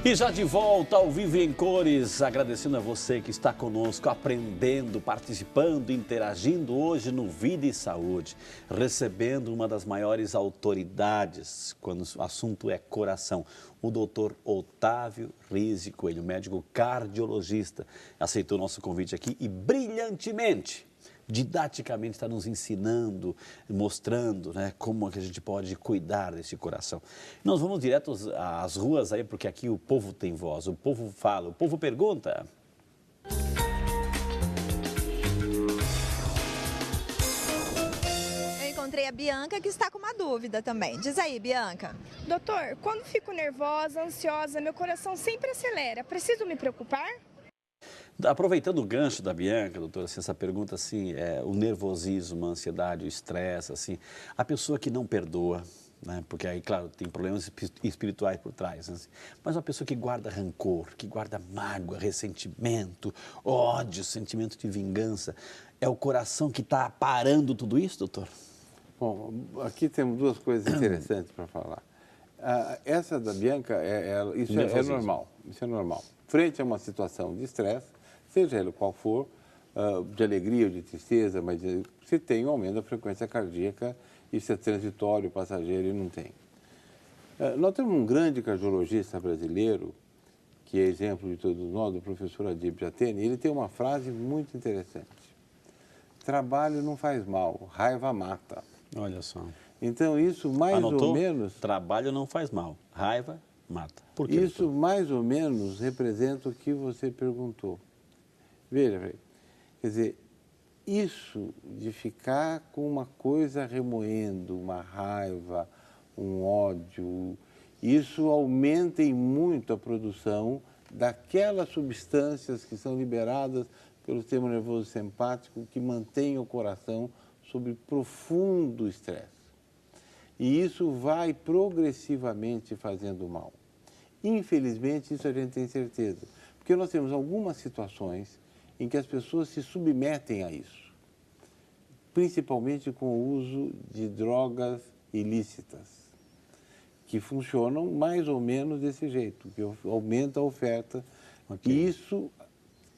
E já de volta ao Vivo em Cores, agradecendo a você que está conosco, aprendendo, participando, interagindo hoje no Vida e Saúde, recebendo uma das maiores autoridades quando o assunto é coração, o doutor Otávio Rizzi Coelho, médico cardiologista, aceitou nosso convite aqui e brilhantemente, didaticamente está nos ensinando, mostrando, né, como é que a gente pode cuidar desse coração. Nós vamos direto às ruas aí, porque aqui o povo tem voz, o povo fala, o povo pergunta. Eu encontrei a Bianca, que está com uma dúvida também. Diz aí, Bianca. Doutor, quando fico nervosa, ansiosa, meu coração sempre acelera. Preciso me preocupar? Aproveitando o gancho da Bianca, doutora, assim, essa pergunta assim, o nervosismo, a ansiedade, o estresse, assim, a pessoa que não perdoa, né, porque aí, claro, tem problemas espirituais por trás, né, assim, mas uma pessoa que guarda rancor, que guarda mágoa, ressentimento, ódio, sentimento de vingança, é o coração que está parando tudo isso, doutor? Bom, aqui temos duas coisas interessantes para falar. Essa da Bianca, isso é normal, isso é normal. Frente a uma situação de estresse, seja ele qual for, de alegria ou de tristeza, mas se tem um aumento da frequência cardíaca, isso é transitório, passageiro e não tem. Nós temos um grande cardiologista brasileiro, que é exemplo de todos nós, o professor Adib Jatene, ele tem uma frase muito interessante. Trabalho não faz mal, raiva mata. Olha só. Então isso mais Anotou? ou menos... Trabalho não faz mal, raiva mata. Por quê, Isso doutor? mais ou menos representa o que você perguntou. Veja, quer dizer, isso de ficar com uma coisa remoendo, uma raiva, um ódio, isso aumenta em muito a produção daquelas substâncias que são liberadas pelo sistema nervoso simpático que mantém o coração sob profundo estresse. E isso vai progressivamente fazendo mal. Infelizmente, isso a gente tem certeza, porque nós temos algumas situações em que as pessoas se submetem a isso, principalmente com o uso de drogas ilícitas, que funcionam mais ou menos desse jeito, que aumenta a oferta. Okay. E isso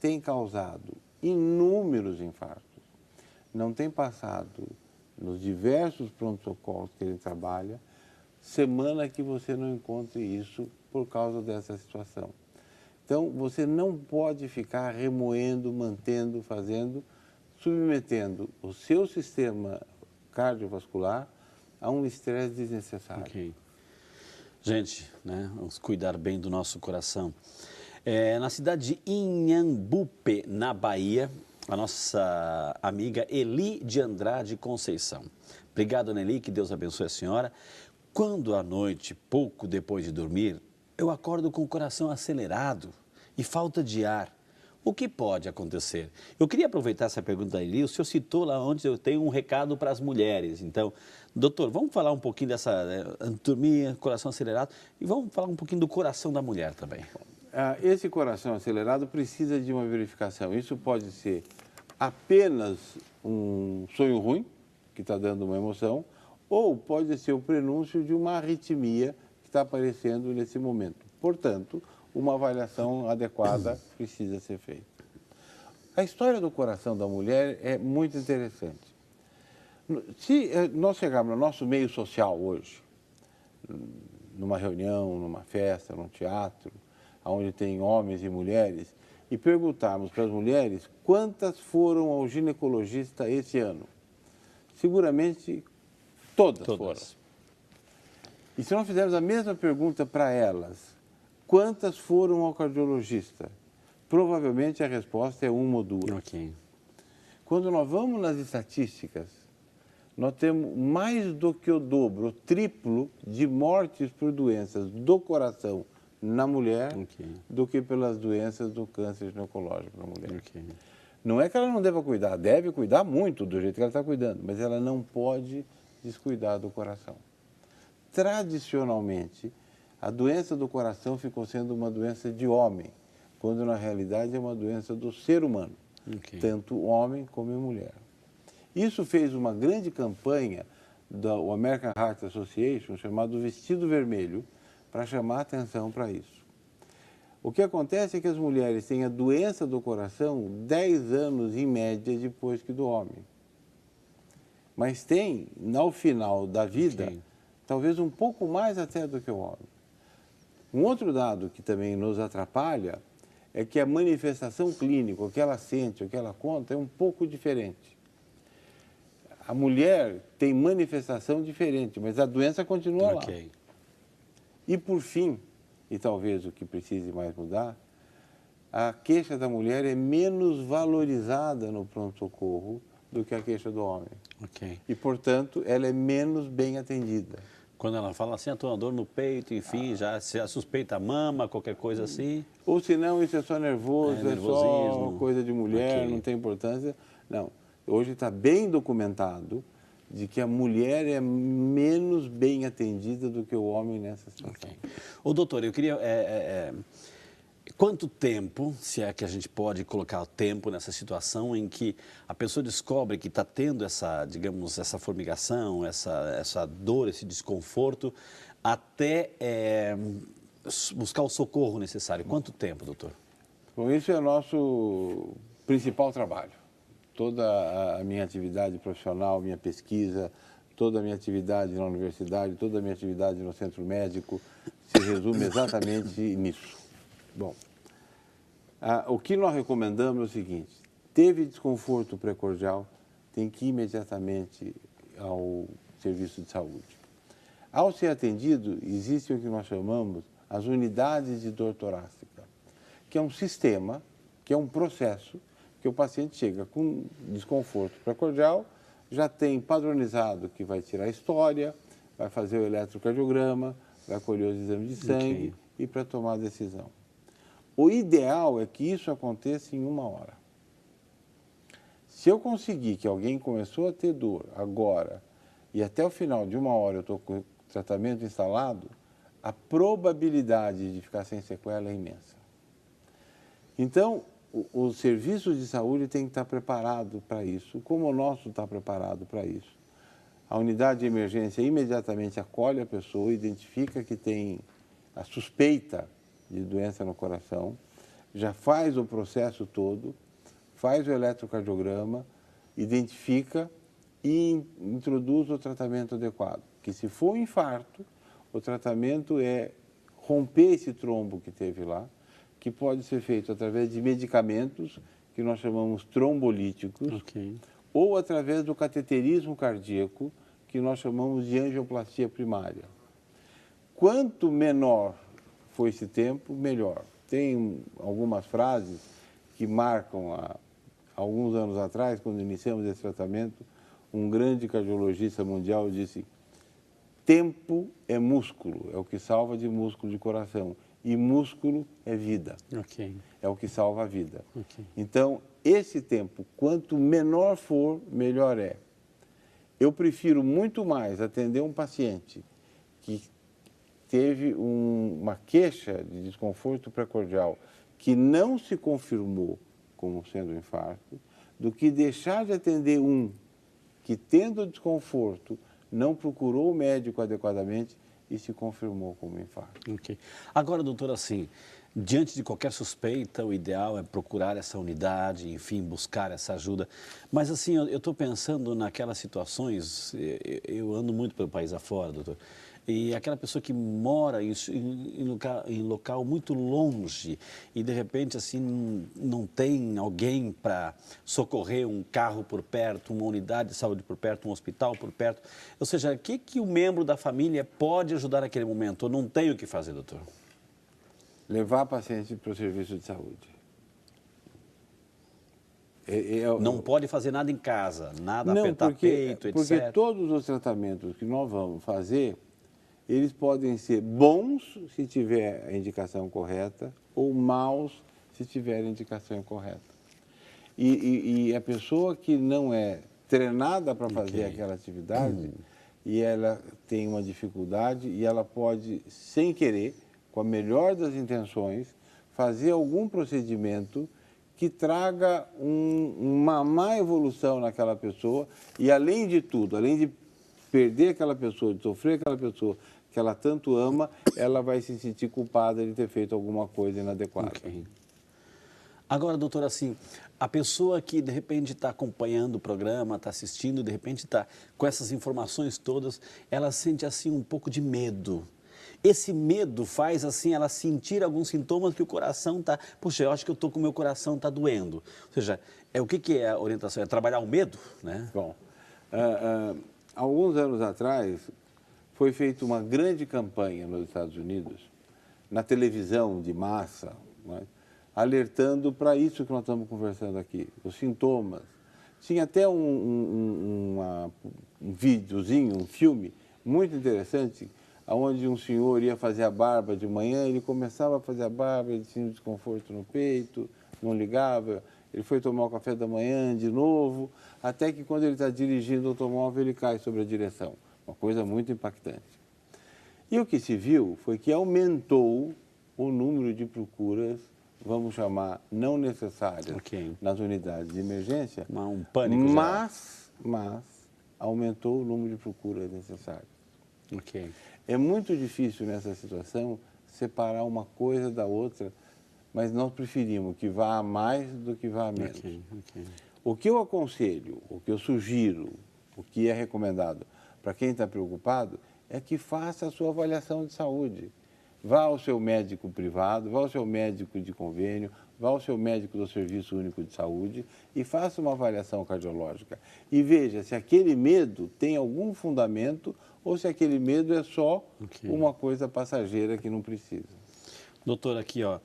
tem causado inúmeros infartos. Não tem passado nos diversos pronto-socorros que ele trabalha, semana que você não encontre isso por causa dessa situação. Então, você não pode ficar remoendo, mantendo, fazendo, submetendo o seu sistema cardiovascular a um estresse desnecessário. Okay. Gente, né, vamos cuidar bem do nosso coração. Na cidade de Inhambupe, na Bahia, a nossa amiga Eli de Andrade Conceição. Obrigado, Eli, que Deus abençoe a senhora. Quando à noite, pouco depois de dormir, eu acordo com o coração acelerado e falta de ar. O que pode acontecer? Eu queria aproveitar essa pergunta da Eli. O senhor citou lá onde eu tenho um recado para as mulheres. Então, doutor, vamos falar um pouquinho dessa dormir, coração acelerado, e vamos falar um pouquinho do coração da mulher também. Esse coração acelerado precisa de uma verificação. Isso pode ser apenas um sonho ruim, que está dando uma emoção, ou pode ser o prenúncio de uma arritmia que está aparecendo nesse momento. Portanto, uma avaliação adequada precisa ser feita. A história do coração da mulher é muito interessante. Se nós chegarmos no nosso meio social hoje, numa reunião, numa festa, num teatro, onde tem homens e mulheres, e perguntarmos para as mulheres quantas foram ao ginecologista esse ano, seguramente todas foram. E se nós fizermos a mesma pergunta para elas, quantas foram ao cardiologista? Provavelmente a resposta é uma ou duas. Okay. Quando nós vamos nas estatísticas, nós temos mais do que o dobro, o triplo de mortes por doenças do coração na mulher do que pelas doenças do câncer ginecológico na mulher. Okay. Não é que ela não deva cuidar, deve cuidar muito do jeito que ela está cuidando, mas ela não pode descuidar do coração. Tradicionalmente, a doença do coração ficou sendo uma doença de homem, quando na realidade é uma doença do ser humano, tanto homem como mulher. Isso fez uma grande campanha da American Heart Association, chamado Vestido Vermelho, para chamar a atenção para isso. O que acontece é que as mulheres têm a doença do coração 10 anos em média depois que do homem. Mas tem, ao final da vida, talvez um pouco mais até do que o homem. Um outro dado que também nos atrapalha é que a manifestação clínica, o que ela sente, o que ela conta, é um pouco diferente. A mulher tem manifestação diferente, mas a doença continua lá. E por fim, e talvez o que precise mais mudar, a queixa da mulher é menos valorizada no pronto-socorro do que a queixa do homem. E, portanto, ela é menos bem atendida. Quando ela fala assim, estou com dor no peito, enfim, já suspeita a mama, qualquer coisa assim. Ou se não, isso é só nervoso, é só coisa de mulher, não tem importância. Não, hoje está bem documentado de que a mulher é menos bem atendida do que o homem nessa situação. Ô, doutor, eu queria... quanto tempo, se é que a gente pode colocar o tempo nessa situação em que a pessoa descobre que está tendo essa, digamos, essa formigação, essa dor, esse desconforto, até buscar o socorro necessário? Quanto tempo, doutor? Bom, isso é o nosso principal trabalho. Toda a minha atividade profissional, minha pesquisa, toda a minha atividade na universidade, toda a minha atividade no centro médico se resume exatamente nisso. Bom, o que nós recomendamos é o seguinte: teve desconforto precordial, tem que ir imediatamente ao serviço de saúde. Ao ser atendido, existe o que nós chamamos as unidades de dor torácica, que é um sistema, que é um processo, que o paciente chega com desconforto precordial, já tem padronizado que vai tirar a história, vai fazer o eletrocardiograma, vai colher os exames de sangue e para tomar a decisão. O ideal é que isso aconteça em 1 hora. Se eu conseguir que alguém começou a ter dor agora e até o final de 1 hora eu estou com o tratamento instalado, a probabilidade de ficar sem sequela é imensa. Então, os serviços de saúde têm que estar preparados para isso, como o nosso está preparado para isso. A unidade de emergência imediatamente acolhe a pessoa, identifica que tem a suspeita de doença no coração, já faz o processo todo, faz o eletrocardiograma, identifica e introduz o tratamento adequado. Que se for um infarto, o tratamento é romper esse trombo que teve lá, que pode ser feito através de medicamentos, que nós chamamos trombolíticos, ou através do cateterismo cardíaco, que nós chamamos de angioplastia primária. Quanto menor for esse tempo, melhor. Tem algumas frases que marcam, alguns anos atrás, quando iniciamos esse tratamento, um grande cardiologista mundial disse: tempo é músculo, é o que salva de músculo de coração. E músculo é vida, é o que salva a vida. Então, esse tempo, quanto menor for, melhor é. Eu prefiro muito mais atender um paciente que teve uma queixa de desconforto precordial que não se confirmou como sendo um infarto, do que deixar de atender um que, tendo desconforto, não procurou o médico adequadamente e se confirmou como infarto. Agora, doutor, assim, diante de qualquer suspeita, o ideal é procurar essa unidade, enfim, buscar essa ajuda. Mas, assim, eu estou pensando naquelas situações, eu ando muito pelo país afora, doutor, e aquela pessoa que mora em local muito longe e, de repente, assim, não tem alguém para socorrer, um carro por perto, uma unidade de saúde por perto, um hospital por perto. Ou seja, o que o membro da família pode ajudar naquele momento? Ou não tem o que fazer, doutor? Levar a paciente para o serviço de saúde. Não pode fazer nada em casa, nada apertar peito, etc. Porque todos os tratamentos que nós vamos fazer, eles podem ser bons se tiver a indicação correta ou maus se tiver a indicação incorreta. E a pessoa que não é treinada para fazer aquela atividade e ela tem uma dificuldade e ela pode, sem querer, com a melhor das intenções, fazer algum procedimento que traga uma má evolução naquela pessoa e, além de tudo, além de perder aquela pessoa, de sofrer aquela pessoa, que ela tanto ama, ela vai se sentir culpada de ter feito alguma coisa inadequada. Ok. Agora, doutor, assim, a pessoa que de repente está acompanhando o programa, está assistindo, de repente está com essas informações todas, ela sente assim um pouco de medo. Esse medo faz assim ela sentir alguns sintomas que o coração está... Puxa, eu acho que eu estou com o meu coração está doendo. Ou seja, o que é a orientação? É trabalhar o medo, né? Bom, alguns anos atrás foi feita uma grande campanha nos Estados Unidos, na televisão de massa, né, alertando para isso que nós estamos conversando aqui, os sintomas. Tinha até um videozinho, um filme muito interessante, onde um senhor ia fazer a barba de manhã, ele começava a fazer a barba, ele tinha um desconforto no peito, não ligava, ele foi tomar o café da manhã de novo, até que quando ele está dirigindo o automóvel, ele cai sobre a direção. Uma coisa muito impactante. E o que se viu foi que aumentou o número de procuras, vamos chamar, não necessárias, nas unidades de emergência, um pânico mas aumentou o número de procuras necessárias. Ok. É muito difícil nessa situação separar uma coisa da outra, mas nós preferimos que vá a mais do que vá a menos. O que eu aconselho, o que eu sugiro, o que é recomendado para quem está preocupado é que faça a sua avaliação de saúde. Vá ao seu médico privado, vá ao seu médico de convênio, vá ao seu médico do Serviço Único de Saúde e faça uma avaliação cardiológica. E veja se aquele medo tem algum fundamento ou se aquele medo é só uma coisa passageira que não precisa. Doutor, aqui, ó,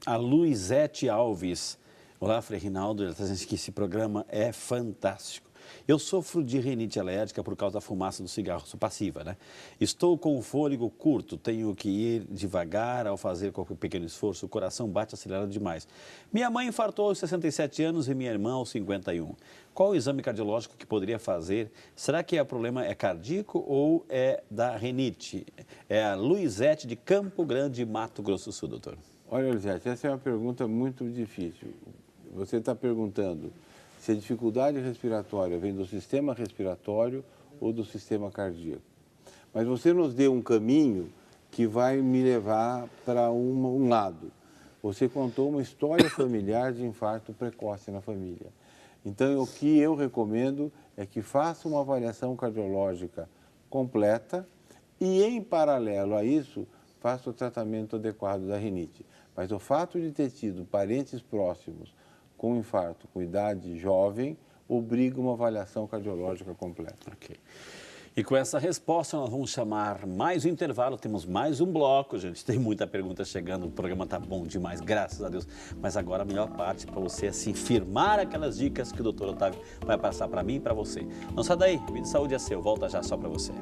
a Luizete Alves. Olá, Frei Rinaldo, ela está dizendo que esse programa é fantástico. Eu sofro de rinite alérgica por causa da fumaça do cigarro, sou passiva, né? Estou com o fôlego curto, tenho que ir devagar ao fazer qualquer pequeno esforço, o coração bate acelerado demais. Minha mãe infartou aos 67 anos e minha irmã aos 51. Qual o exame cardiológico que poderia fazer? Será que o problema é cardíaco ou é da rinite? É a Luizete de Campo Grande, Mato Grosso do Sul, doutor. Olha, Luizete, essa é uma pergunta muito difícil. Você está perguntando se a dificuldade respiratória vem do sistema respiratório ou do sistema cardíaco. Mas você nos deu um caminho que vai me levar para um lado. Você contou uma história familiar de infarto precoce na família. Então, o que eu recomendo é que faça uma avaliação cardiológica completa e, em paralelo a isso, faça o tratamento adequado da rinite. Mas o fato de ter tido parentes próximos com infarto, com idade jovem, obriga uma avaliação cardiológica completa. Ok. E com essa resposta, nós vamos chamar mais um intervalo, temos mais um bloco, gente, tem muita pergunta chegando, o programa tá bom demais, graças a Deus. Mas agora a melhor parte para você, assim, firmar aquelas dicas que o doutor Otávio vai passar para mim e para você. Não sai daí, Vida e Saúde é seu, volta já só para você.